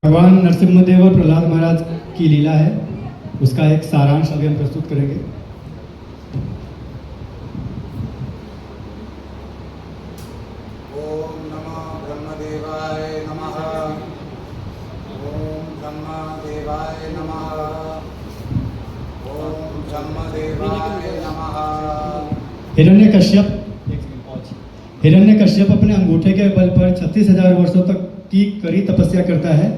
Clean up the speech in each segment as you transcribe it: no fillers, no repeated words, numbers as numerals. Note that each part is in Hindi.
भगवान नरसिम्हदेव और प्रहलाद महाराज की लीला है, उसका एक सारांश अभी हम प्रस्तुत करेंगे। ओम नमः ब्रह्मदेवाय नमः। ओम ब्रह्मदेवाय नमः। ओम ब्रह्मदेवाय नमः। हिरण्यकश्यप अपने अंगूठे के बल पर 36,000 वर्षों तक की कड़ी तपस्या करता है।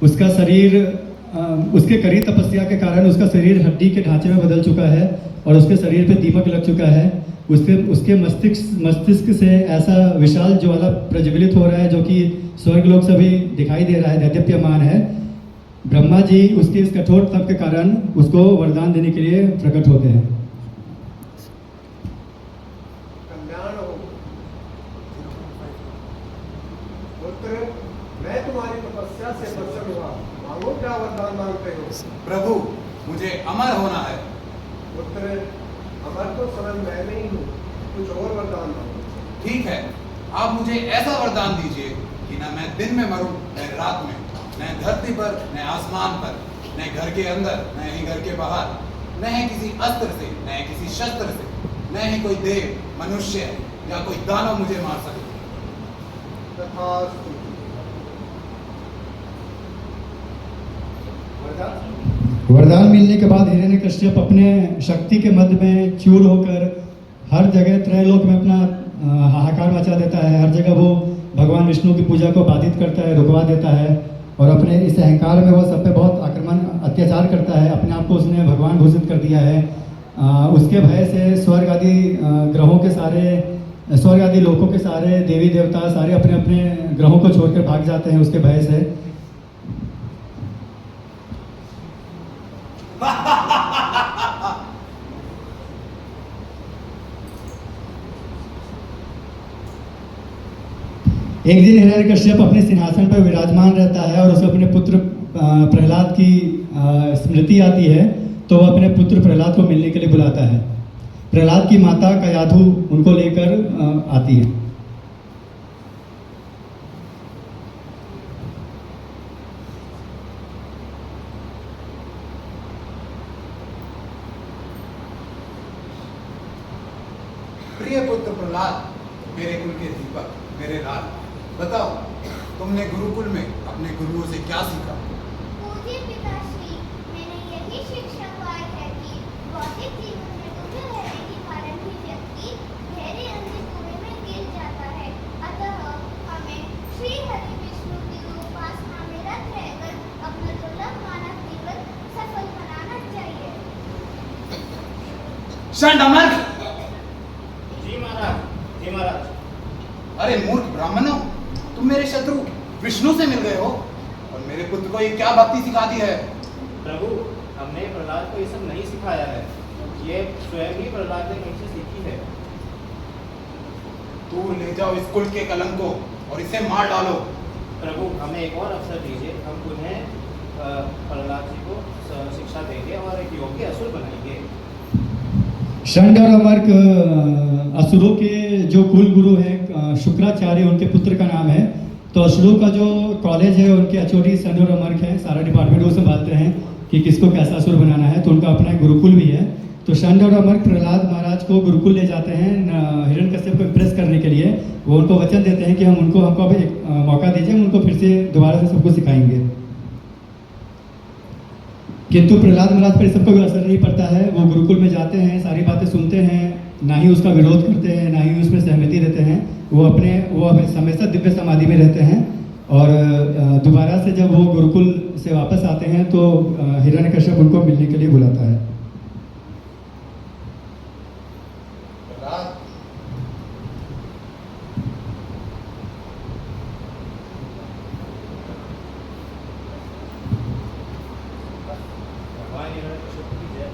उसके कड़ी तपस्या के कारण उसका शरीर हड्डी के ढांचे में बदल चुका है और उसके शरीर पे दीपक लग चुका है। उसके मस्तिष्क से ऐसा विशाल ज्वाला प्रज्वलित हो रहा है जो कि स्वर्गलोक से भी दिखाई दे रहा है, दैदीप्यमान है। ब्रह्मा जी उसके इस कठोर तप के कारण उसको वरदान देने के लिए प्रकट होते हैं। मैं तुम्हारी तपस्या से प्रसन्न हुआ, मांगो क्या वरदान मांगते हो? प्रभु, मुझे अमर होना है। पुत्र, अमर तो स्वयं मैं नहीं हूँ, कुछ और वरदान मांगो। ठीक है, आप मुझे ऐसा वरदान दीजिए कि न मैं दिन में मरूं न रात में, न धरती पर न आसमान पर, न घर के अंदर न ही घर के बाहर, न ही किसी अस्त्र से न किसी शस्त्र से, न ही कोई देव, मनुष्य या कोई दानव मुझे मार सके। तथास्तु। वरदान मिलने के बाद हिरण्यकश्यप अपने शक्ति के मध्य में चूर होकर हर जगह त्रैलोक में अपना हाहाकार मचा देता है। हर जगह वो भगवान विष्णु की पूजा को बाधित करता है, रुकवा देता है और अपने इस अहंकार में वो सब पे बहुत आक्रमण अत्याचार करता है। अपने आप को उसने भगवान घोषित कर दिया है। उसके भय से स्वर्ग आदि ग्रहों के सारे, स्वर्ग आदि लोकों के सारे देवी देवता सारे अपने अपने ग्रहों को छोड़कर भाग जाते हैं उसके भय से। एक दिन हिरण्यकश्यप अपने सिंहासन पर विराजमान रहता है और उसे अपने पुत्र प्रहलाद की स्मृति आती है, तो वह अपने पुत्र प्रहलाद को मिलने के लिए बुलाता है। प्रहलाद की माता कयाधु उनको लेकर आती है। प्रिय पुत्र प्रहलाद, मेरे कुल के दीपक, मेरे लाल, बताओ तुमने गुरुकुल में अपने गुरुओं से क्या सीखा? पूज्य पिताश्री, मैंने यही शिक्षा पाई है कि भौतिक जीवन में डूबे रहने के कारण ही व्यक्ति गहरे अंधे कुएं में गिर जाता है। अतः हमें श्री हरि विष्णु की उपासना में रत रहकर अपना दुर्लभ मानव जीवन सफल बनाना चाहिए। षंडमर्क! जी महाराज, जी महाराज। अरे मूर्ख ब्राह्मणों, तुम मेरे शत्रु विष्णु से मिल गए हो और मेरे पुत्र को ये क्या भक्ति सिखा दी है? प्रभु, हमने प्रहलाद को ये सब नहीं सिखाया है, ये स्वयं ही प्रहलाद ने मुझसे सीखी है। दूर ले जाओ इस कुल के कलंक को और इसे मार डालो। प्रभु, हमें एक और अवसर दीजिए, हम पुनः प्रहलाद जी को शिक्षा देंगे और एक योग्य असुर बनाएंगे। षंड और अमर्क असुरों के जो कुल गुरु हैं शुक्राचार्य, उनके पुत्र का नाम है। तो असुरों का जो कॉलेज है उनके एचओडी षंड और अमर्क हैं, सारा डिपार्टमेंट वो संभालते हैं कि किसको कैसा असुर बनाना है। तो उनका अपना गुरुकुल भी है। तो षंड और अमर्क प्रहलाद महाराज को गुरुकुल ले जाते हैं हिरण्यकश्यप को इम्प्रेस करने के लिए। वो उनको वचन देते हैं कि हमको अब एक मौका दीजिए, हम उनको फिर से दोबारा से सबको सिखाएंगे। किंतु प्रहलाद महाराज पर सबको भी असर नहीं पड़ता है। वो गुरुकुल में जाते हैं, सारी बातें सुनते हैं, ना ही उसका विरोध करते हैं, ना ही उसमें सहमति देते हैं। वो हमेशा दिव्य समाधि में रहते हैं। और दोबारा से जब वो गुरुकुल से वापस आते हैं तो हिरण्यकश्यप उनको मिलने के लिए बुलाता है। प्रहलाद, भगवान हिरण्यकश्यप की जय।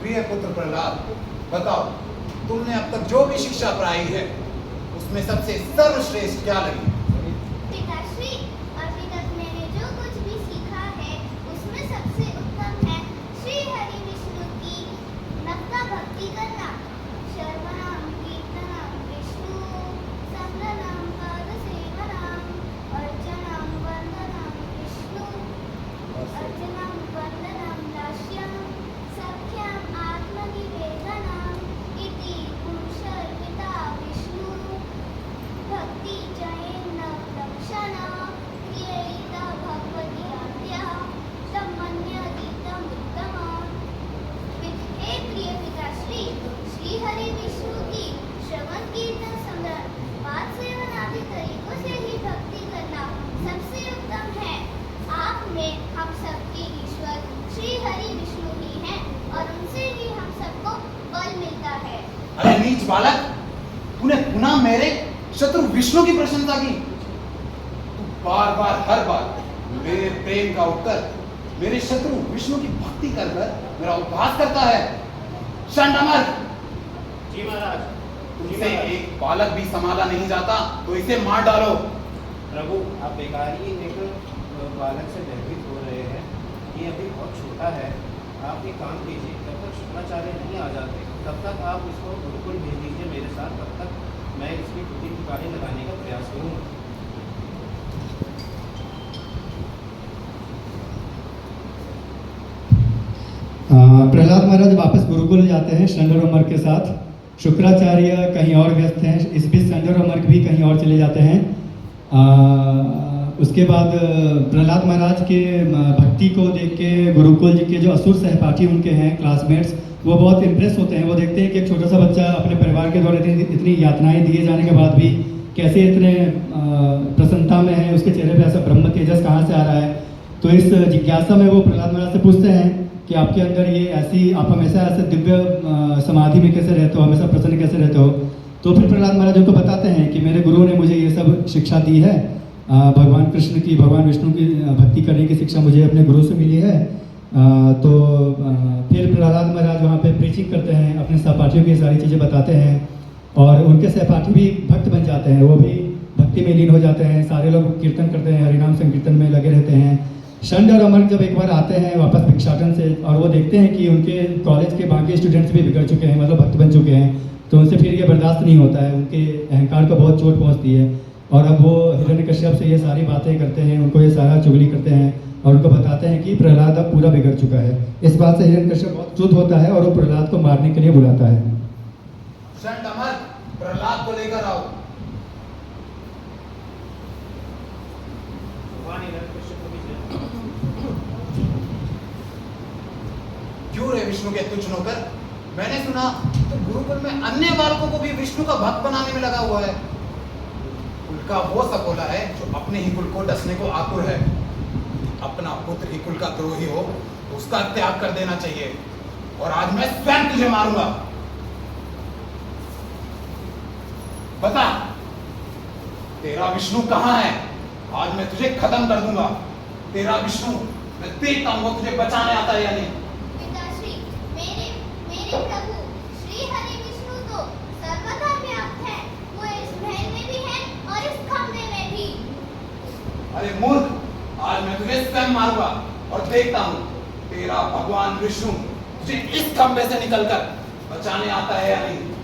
प्रिय पुत्र प्रहलाद, बताओ तुमने अब तक जो भी शिक्षा पाई है उसमें सबसे सर्वश्रेष्ठ क्या लगी? पिताश्री, अभी तक मैंने जो कुछ भी सीखा है उसमें सबसे उत्तम है श्री हरि विष्णु की नवका भक्ति करना। श्रवणम कीर्तनम विष्णु संगनम पद सेवनम अर्चनम वंदनम सबके ईश्वर श्री हरि विष्णु ही हैं और उनसे ही हम सबको बल मिलता है। अरे नीच बालक, तूने पुनः मेरे शत्रु विष्णु की प्रशंसा की। तू बार बार हर बार मेरे प्रेम का उत्तर मेरे शत्रु विष्णु की भक्ति कर कर मेरा उपहास करता है। षंड अमर, जी महाराज। तुझसे एक बालक भी संभाला नहीं जाता तो इसे मार डालो। प्रभु, आप बेकार ही एक बालक से भयभीत हो रहे हैं। ये अभी बहुत छोटा है। आप एक काम कीजिए, जब तक शुक्राचार्य नहीं आ जाते तब तक आप इसको गुरुकुल भेज दीजिए मेरे साथ। तब तक मैं इसकी टूटी ठिकाने लगाने का प्रयास करूँगा। प्रहलाद महाराज वापस गुरुकुल जाते हैं षंड और अमर के साथ। शुक्राचार्य कहीं और व्यस्त हैं। इस बीच षंड और अमर भी कहीं और चले जाते हैं। उसके बाद प्रहलाद महाराज के भक्ति को देख के गुरुकुल के जो असुर सहपाठी उनके हैं, क्लासमेट्स, वो बहुत इम्प्रेस होते हैं। वो देखते हैं कि एक छोटा सा बच्चा अपने परिवार के द्वारा इतनी यातनाएं दिए जाने के बाद भी कैसे इतने प्रसन्नता में है, उसके चेहरे पे ऐसा ब्रह्म तेजस कहाँ से आ रहा है। तो इस जिज्ञासा में वो प्रहलाद महाराज से पूछते हैं कि आपके अंदर ये ऐसी, आप हमेशा ऐसे दिव्य समाधि में कैसे रहते हो, हमेशा प्रसन्न कैसे रहते हो। तो फिर प्रहलाद महाराज उनको बताते हैं कि मेरे गुरु ने मुझे ये सब शिक्षा दी है। भगवान कृष्ण की, भगवान विष्णु की भक्ति करने की शिक्षा मुझे अपने गुरु से मिली है। फिर प्रहलाद महाराज वहाँ पे प्रीचिंग करते हैं, अपने सहपाठियों की सारी चीज़ें बताते हैं और उनके सहपाठी भी भक्त बन जाते हैं। वो भी भक्ति में लीन हो जाते हैं। सारे लोग कीर्तन करते हैं, हरिनाम संकीर्तन में लगे रहते हैं। षंड और अमर जब एक बार आते हैं वापस भिक्षाटन से और वो देखते हैं कि उनके कॉलेज के बाकी स्टूडेंट्स भी बिगड़ चुके हैं, मतलब भक्त बन चुके हैं, तो उनसे फिर ये बर्दाश्त नहीं होता है। उनके अहंकार को बहुत चोट पहुंचती है और अब वो हिरण्यकश्यप से ये सारी बातें करते हैं, उनको ये सारा चुगली करते हैं और उनको बताते हैं कि प्रहलाद अब पूरा बिगड़ चुका है। इस बात से हिरण्यकश्यप बहुत क्रुद्ध होता है और वो प्रहलाद को मारने के लिए बुलाता है। षंड अमर, प्रहलाद को लेकर आओ। क्यों रे विष्णु के तुच्छ नौकर? मैंने सुना तो गुरुकुल में अन्य बालकों को भी विष्णु का भक्त बनाने में लगा हुआ है। कुल का वो सकोला है जो अपने ही कुल को डसने को आतुर है। अपना पुत्र ही कुल का द्रोही हो तो उसका त्याग कर देना चाहिए और आज मैं स्वयं तुझे मारूंगा। बता, तेरा विष्णु कहाँ है? आज मैं तुझे खत्म कर दूंगा। तेरा विष्णु, मैं देखता हूँ वो तुझे बचाने आता है या नहीं। पिताश्री, मेरे प्रभु श्री हरि विष्णु तो सर्वदा व्याप्त है। वो इस महल में भी है और इस खंभे में भी। अरे मूर्ख, आज मैं तुझे स्वयं मारूंगा और देखता हूँ तेरा भगवान विष्णु तुझे इस खंभे से निकलकर बचाने आता है या नहीं।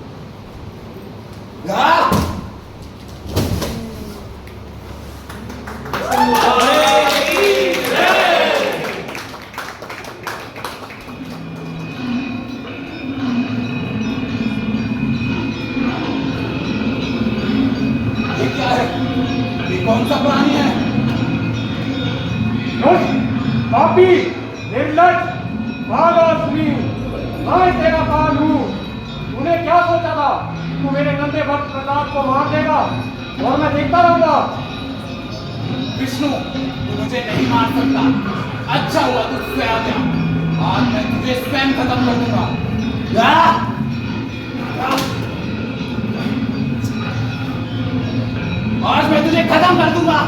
ये क्या है? ये कौन सा प्राणी है? पापी, निर्लज, भागास्मी, मैं तेरा काल हूँ। तूने क्या सोचा था? तू मेरे गंदे भक्त प्रहलाद को मार देगा और मैं देखता रहूंगा? विष्णु, तू मुझे नहीं मार सकता। अच्छा हुआ तू स्वयं आ गया। आज मैं तुझे स्वयं खत्म कर दूंगा। आज मैं तुझे खत्म कर दूंगा।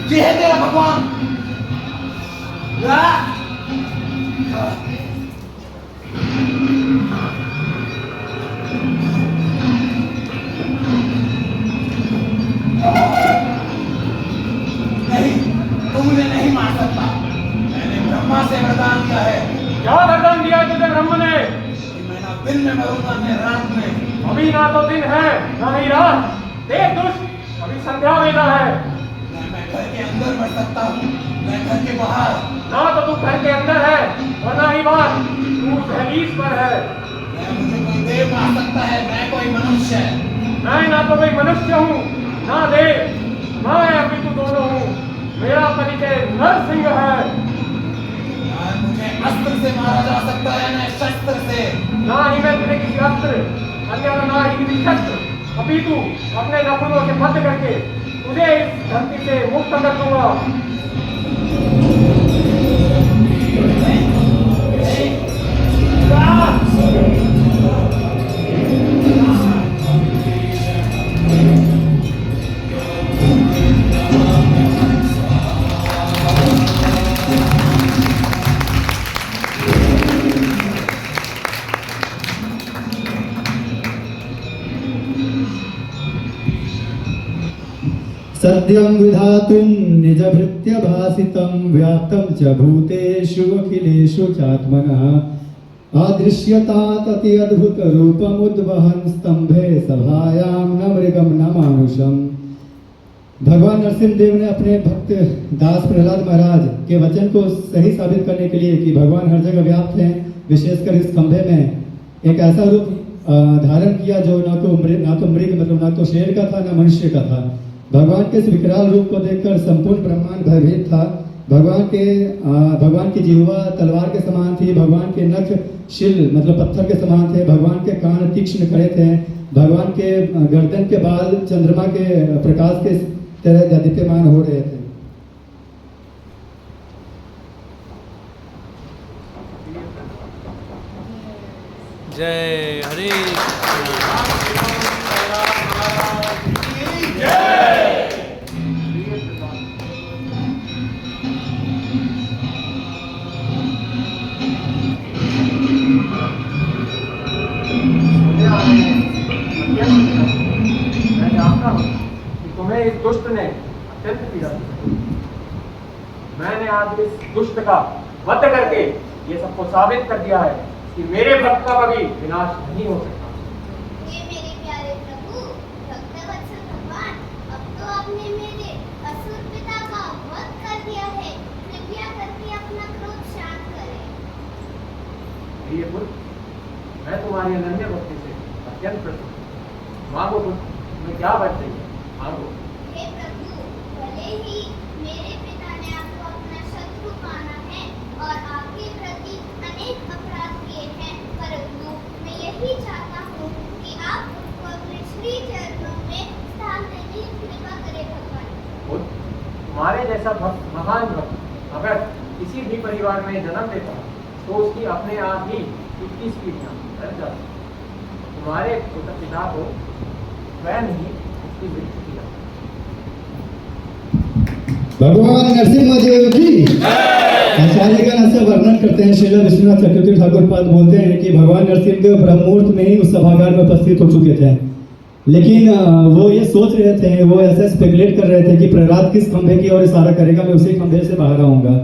ये है तेरा भगवान। नहीं, तू मुझे नहीं मार सकता। मैंने ब्रह्मा से वरदान दिया है। क्या वरदान दिया तुझे ब्रह्म ने? कि मैं ना दिन में मरूंगा न रात में। अभी ना तो दिन है ना ही रात। देख दुष्ट, अभी संध्या वेला है। मैं घर के अंदर मर सकता हूँ, मैं घर के बाहर। ना तो तू घर के अंदर है और ना ही बाहर। तू दहलीज पर है। मुझे कोई देव मार सकता है, मैं कोई मनुष्य है। मैं ना तो कोई मनुष्य हूँ ना देव, मैं अभी तू दोनों हूँ। मेरा परिचय नरसिंह है। मुझे अस्त्र से मारा जा सकता है न शस्त्र से। ना ही मैं तुझे किसी अस्त्र अन्य ना ही किसी शस्त्र अपितु अपने नखुनों से बंद करके तुझे इस धरती से मुक्त कर दूंगा। सद्यं विधातुं निजभृत्य भासितं व्याप्तं च भूतेषु अखिलेषु चात्मनः आदृश्यतात अति अद्भुत रूपमुद्वहन् स्तंभे सभायां न मृगं न मानुषम्। भगवान नरसिंह देव ने अपने भक्त दास प्रहलाद महाराज के वचन को सही साबित करने के लिए कि भगवान हर जगह व्याप्त हैं, विशेषकर इस खंभे में एक ऐसा रूप धारण किया जो ना तो मृग मतलब ना तो शेर का था ना मनुष्य का था। भगवान के इस विकराल रूप को देखकर संपूर्ण ब्रह्मांड भयभीत था। भगवान की जिह्वा तलवार के समान थी, भगवान के नख शिल मतलब पत्थर के समान थे, भगवान के कान तीक्ष्ण खड़े थे, भगवान के गर्दन के बाल चंद्रमा के प्रकाश के तरह दीप्यमान हो रहे थे। जय हरे मैं जानता हूँ कि तुम्हें इस दुष्ट ने अत्यंत पीड़ा दी। मैंने आज इस दुष्ट का वध करके ये सबको साबित कर दिया है कि मेरे भक्त का कभी विनाश नहीं हो सकता। ये मेरे प्यारे प्रभु भक्तवत्सल भगवान, अब तो आपने मेरे असुर पिता का वध कर दिया है, कृपया करके अपना क्रोध शांत करें। ये पुत्र, मैं तुम्हारी अनन्य भक्ति से अत्यंत प्रसन्न हूँ। मांगो पुत्र, तुम्हें क्या वध चाहिए, मांगो। हे प्रभु, भले ही मेरे पिता ने आपको अपना शत्रु माना है और आपके प्रति अनेक अपराध किए हैं, परंतु मैं यही चाहता हूँ कि आप उनको अपने श्री चरणों में स्थान देने की कृपा करें भगवान। पुत्र, तुम्हारे जैसा भक्त, महान भक्त अगर किसी भी परिवार में जन्म लेता है तो उसकी अपने आप ही 21 पीढ़ियां रह जाती। तुम्हारे पिता को स्वयं ही उसकी मृत्यु की। भगवान नरसिम्हा देव की आचार्यगण ऐसा वर्णन करते हैं। श्रील विश्वनाथ चक्रवर्ती ठाकुर पाद बोलते हैं कि भगवान नरसिंह देव ब्रह्ममुहूर्त में ही उस सभागार में उपस्थित हो चुके थे, लेकिन वो ये सोच रहे थे, वो ऐसा स्पेकुलेट कर रहे थे कि प्रहलाद किस खंभे की ओर इशारा करेगा, मैं उसी खंभे से बाहर आऊंगा।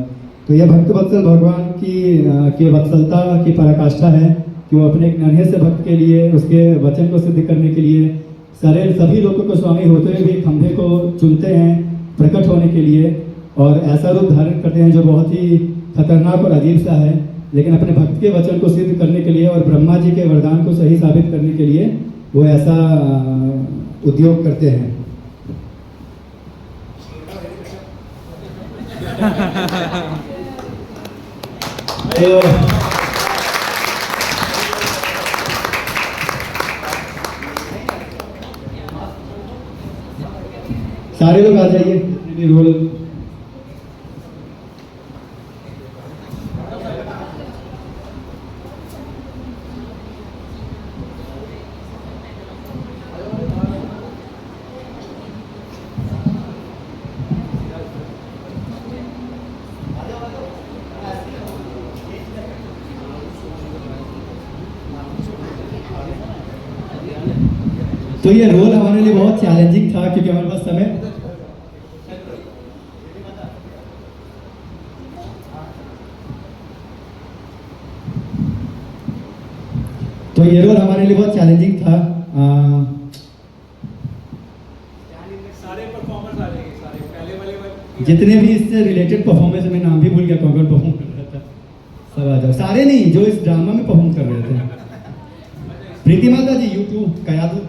तो यह भक्त वत्सल भगवान की वत्सलता की पराकाष्ठा है कि वो अपने एक नन्हे से भक्त के लिए उसके वचन को सिद्ध करने के लिए सभी लोगों को स्वामी होते हुए भी खंभे को चुनते हैं प्रकट होने के लिए, और ऐसा रूप धारण करते हैं जो बहुत ही खतरनाक और अजीब सा है, लेकिन अपने भक्त के वचन को सिद्ध करने के लिए और ब्रह्मा जी के वरदान को सही साबित करने के लिए वो ऐसा उद्योग करते हैं। तो सारे लोग आ जाइए, रोल तो ये रोल हमारे लिए बहुत चैलेंजिंग था क्योंकि हमारे पास समय तो ये रोल हमारे लिए बहुत चैलेंजिंग था। सारे परफॉर्मर्स आ जाएंगे, सारे पहले वाले जितने भी इससे रिलेटेड परफॉर्मेंस में नाम भी भूल गया, कौन कौन परफॉर्म कर रहा था, सब आ जाओ। सारे नहीं, जो इस ड्रामा में परफॉर्म कर रहे थे। प्रीति माता जी, यूट्यूब कयादू,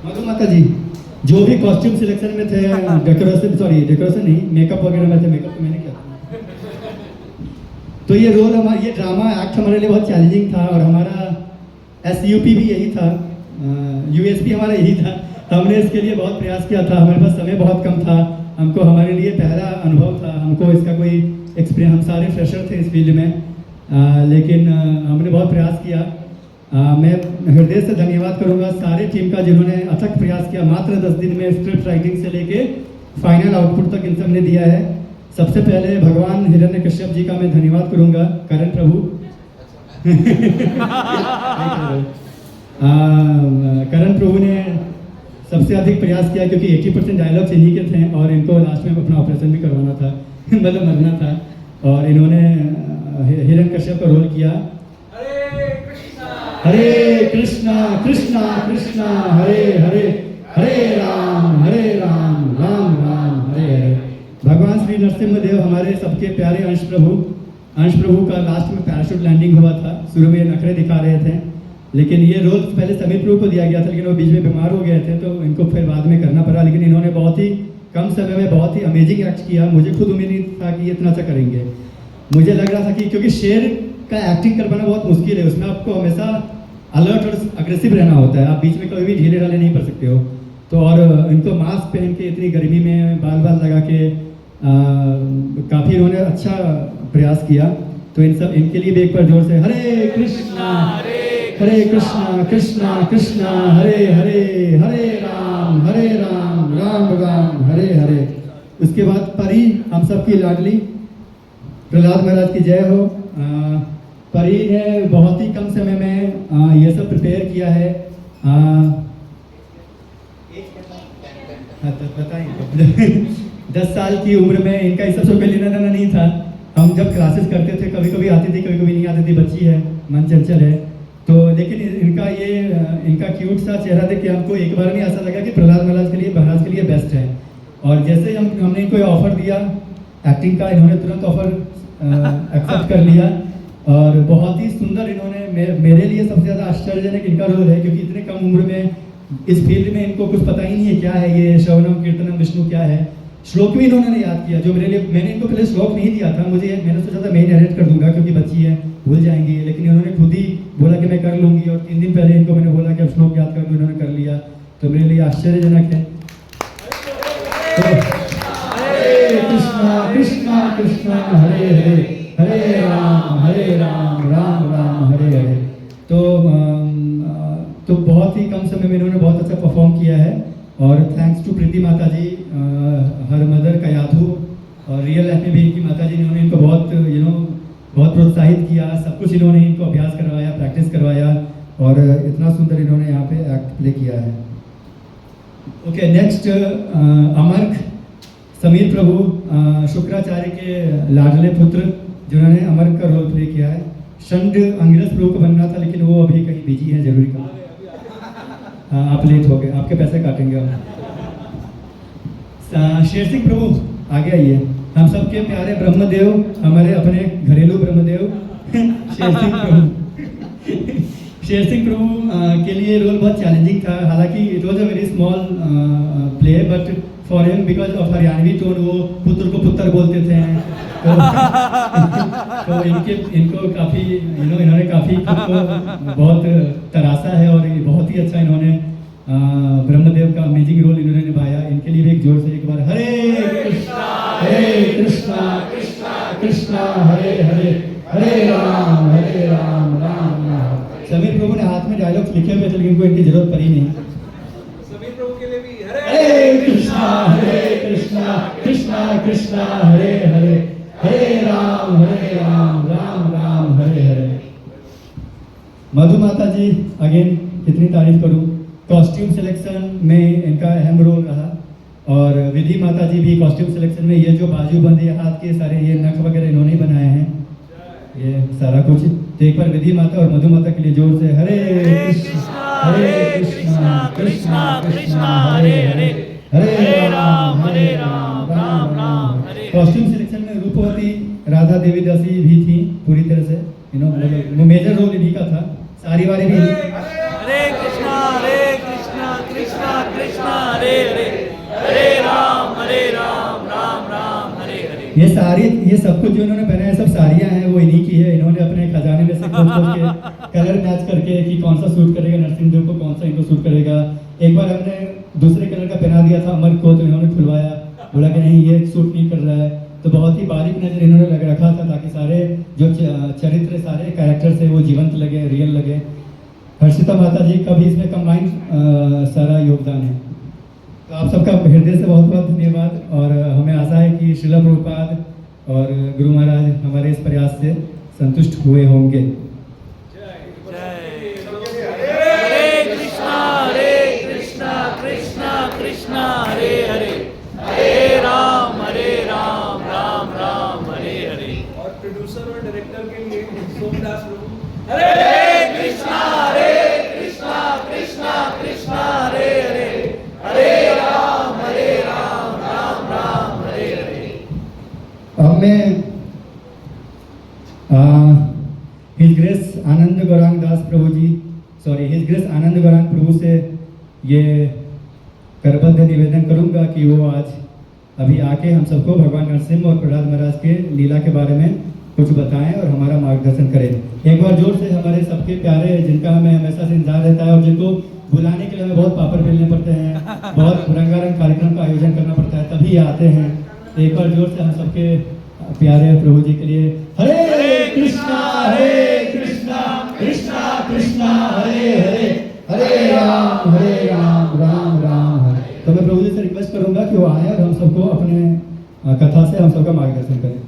मधु माता जी, जो भी कॉस्ट्यूम सिलेक्शन में थे, डेकोरेशन नहीं, मेकअप वगैरह में थे, मेकअप तो मैंने किया था। तो ये रोल हमारा, ये ड्रामा एक्ट हमारे लिए बहुत चैलेंजिंग था और हमारा SUP भी यही था, USP हमारा यही था। हमने इसके लिए बहुत प्रयास किया था, हमारे पास समय बहुत कम था, हमको हमारे लिए पहला अनुभव था, हमको इसका कोई एक्सपीरियंस, हम सारे फ्रेशर थे इस फील्ड में, लेकिन हमने बहुत प्रयास किया। मैं हृदय से धन्यवाद करूंगा सारे टीम का जिन्होंने अथक प्रयास किया। मात्र 10 दिन में स्क्रिप्ट राइटिंग से लेके फाइनल आउटपुट तक इन सब ने दिया है। सबसे पहले भगवान हिरण्यकश्यप जी का मैं धन्यवाद करूंगा, करण प्रभु करण प्रभु ने सबसे अधिक प्रयास किया क्योंकि 80% डायलॉग्स इन्हीं के थे और इनको लास्ट में अपना ऑपरेशन भी करवाना था मतलब मरना था, और इन्होंने हिरण्यकश्यप का रोल किया। हरे कृष्णा कृष्णा कृष्णा हरे हरे, हरे राम राम राम हरे हरे। भगवान श्री नरसिम्हा देव हमारे सबके प्यारे अंश प्रभु का लास्ट में पैराशूट लैंडिंग हुआ था। शुरू में नखरे दिखा रहे थे, लेकिन ये रोल पहले समीर प्रभु को दिया गया था, लेकिन वो बीच में बीमार हो गए थे तो इनको फिर बाद में करना पड़ा। लेकिन इन्होंने बहुत ही कम समय में बहुत ही अमेजिंग एक्ट किया। मुझे खुद उम्मीद नहीं था कि ये इतना अच्छा करेंगे। मुझे लग रहा था कि क्योंकि शेर का एक्टिंग कर पाना बहुत मुश्किल है, उसमें आपको हमेशा अलर्ट और अग्रेसिव रहना होता है, आप बीच में कभी भी ढीले ढाले नहीं कर सकते हो। तो और इनको मास्क पहन के इतनी गर्मी में बाल लगा के काफ़ी इन्होंने अच्छा प्रयास किया। तो इन सब इनके लिए भी एक बार जोर से हरे कृष्णा कृष्णा कृष्णा हरे हरे, हरे राम राम हरे हरे। उसके बाद परी हम सब की लाडली प्रहलाद महाराज की जय हो। परी ने बहुत ही कम समय में ये सब प्रिपेयर किया है। बताइए 10 साल की उम्र में इनका इस सबसे लेना देना नहीं था। हम जब क्लासेस करते थे कभी कभी आती थी, कभी कभी नहीं आती थी, बच्ची है, मन चंचल है। तो लेकिन इनका क्यूट सा चेहरा देख के हमको एक बार में ऐसा लगा कि प्रहलाद महाराज के लिए बेस्ट है। और जैसे ही हमने इनको ऑफर दिया एक्टिंग का, इन्होंने तुरंत ऑफर एक्सेप्ट कर लिया और बहुत ही सुंदर इन्होंने मेरे लिए सबसे ज़्यादा आश्चर्यजनक इनका रोल है, क्योंकि इतने कम उम्र में इस फील्ड में इनको कुछ पता ही नहीं है क्या है ये श्रवणम कीर्तनम विष्णु क्या है। श्लोक भी इन्होंने याद किया जो मेरे लिए, मैंने इनको पहले श्लोक नहीं दिया था, मैंने सोचा था मैं ही नरेट कर दूंगा क्योंकि बच्ची है भूल जाएंगी, लेकिन इन्होंने खुद ही बोला कि मैं कर लूंगी। और 3 दिन पहले इनको मैंने बोला कि अब श्लोक याद कर दो, इन्होंने कर लिया। तो मेरे लिए आश्चर्यजनक है। हरे कृष्णा कृष्णा कृष्णा हरे हरे, हरे राम राम हरे हरे। तो बहुत ही कम समय में इन्होंने बहुत अच्छा परफॉर्म किया है। और थैंक्स टू प्रीति माता जी, हर मदर का यादू, और रियल लाइफ में भी इनकी माता जी ने इनको बहुत बहुत प्रोत्साहित किया। सब कुछ इन्होंने इनको अभ्यास करवाया, प्रैक्टिस करवाया और इतना सुंदर इन्होंने यहाँ पे एक्ट प्ले किया है। ओके, नेक्स्ट अमर्क समीर प्रभु शुक्राचार्य के लाडले पुत्र जिन्होंने अमर्क का रोल प्ले किया है। शंड अंगिरस प्रभु को बनना था लेकिन वो अभी कहीं बिजी है जरूरी का। आप लेट हो गए, आपके पैसे काटेंगे हम। शेर सिंह प्रभु आगे आइए। हम सबके प्यारे ब्रह्मदेव, हमारे अपने घरेलू ब्रह्मदेव शेर सिंह प्रभु। शेर सिंह प्रभु के लिए रोल बहुत चैलेंजिंग था। हालांकि it was a very small play, but for him because of Haryanvi tone वो पुत्र को पुत्र बोलते थे। तो इनको काफ़ी इन्होंने काफ़ी खुद को बहुत तरासा है और बहुत ही अच्छा इन्होंने ब्रह्मदेव का अमेजिंग रोल इन्होंने निभाया। इनके लिए भी एक जोर से एक बार हरे कृष्णा कृष्णा कृष्णा हरे हरे, हरे राम राम राम। समीर प्रभु ने हाथ में डायलॉग्स लिखे हुए थे लेकिन इनको इनकी जरूरत पड़ी नहीं। समीर प्रभु के लिए भी हरे कृष्णा कृष्णा कृष्णा हरे हरे, हरे राम राम राम हरे हरे। मधु माता जी अगेन कितनी तारीफ करूं, कॉस्ट्यूम सिलेक्शन में इनका अहम रोल रहा। और विधि माता जी भी कॉस्ट्यूम सिलेक्शन में, ये जो बाजूबंद ये हाथ के सारे ये नख वगैरह इन्होंने बनाए हैं ये सारा कुछ। तो एक बार विधि माता और मधु माता के लिए जोर से हरे कृष्णा कृष्णा कृष्णा हरे हरे, हरे राम राम राम। कॉस्ट्यूम सिलेक्शन में रूपवती राधा देवी दासी भी थी पूरी तरह से, वो मेजर रोल इन्हीं का था। सारी वाली भी हरे कृष्णा कृष्णा कृष्णा हरे हरे, हरे राम राम राम हरे हरे। ये ये सब कुछ जो इन्होंने पहना है सब साड़ियाँ हैं, वो इन्हीं की है। इन्होंने अपने खजाने में से खोज के कलर मैच करके कि कौन सा सूट करेगा नरसिंहदेव को, कौन सा इनको सूट करेगा। एक बार हमने दूसरे कलर का पहना दिया था अमर को, तो इन्होंने खुलवाया, बोला कि नहीं ये सूट नहीं कर रहा है। तो बहुत ही बारीक नज़र इन्होंने लग रखा था ताकि सारे जो चरित्र, सारे कैरेक्टर है वो जीवंत लगे, रियल लगे। हर्षिता माता जी का भी इसमें कंबाइंड सारा योगदान है। तो आप सबका हृदय से बहुत बहुत धन्यवाद, और हमें आशा है कि श्रीला प्रभुपाद और गुरु महाराज हमारे इस प्रयास से संतुष्ट हुए होंगे। कृष्णा कृष्णा कृष्णा हरे हरे, हरे राम राम राम हरे हरे। और प्रोड्यूसर और डायरेक्टर के लिए सोमदास प्रभु, हरे कृष्णा कृष्णा कृष्णा हरे हरे, हरे राम राम हरे हरे। अब मैं हिज ग्रेस आनंद गौरांग दास प्रभु जी, हिज ग्रेस आनंद गौरांग प्रभु से ये करबद्ध निवेदन करूंगा कि वो आज अभी आके हम सबको भगवान नरसिंह और प्रहलाद महाराज के लीला के बारे में कुछ बताएं और हमारा मार्गदर्शन करें। एक बार जोर से हमारे सबके प्यारे, जिनका हमें हमेशा से इंतजार रहता है और जिनको बुलाने के लिए हमें बहुत पापड़ बेलने पड़ते हैं, बहुत रंगारंग कार्यक्रम का आयोजन करना पड़ता है, तभी आते हैं। तो एक बार जोर से हम सबके प्यारे प्रभु जी के लिए हरे कृष्णा कृष्णा कृष्णा हरे हरे, हरे राम राम हरे। तो मैं प्रभु जी से रिक्वेस्ट करूंगा कि वो आए और हम सबको अपने कथा से हम सबका मार्गदर्शन करें।